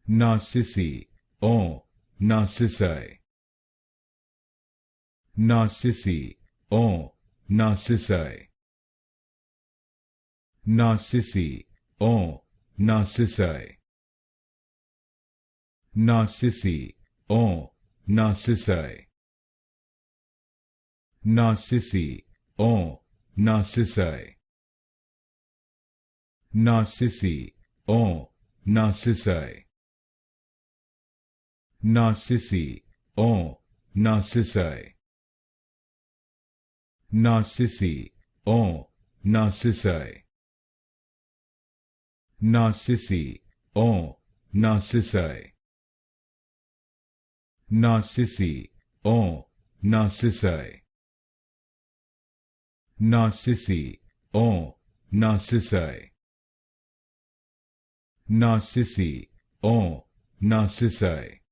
Narcissi, or Narcissi. Narcissi, or Narcissi. Narcissi, or Narcissi. Narcissi, or Narcissi. Narcissi, or Narcissi. Narcissi, or Narcissi. Narcissi, or Narcissi. Narcissi, or Narcissi. Narcissi, or Narcissi. Narcissi, or Narcissi. Narcissi, or Narcissi. Narcissi, or Narcissi.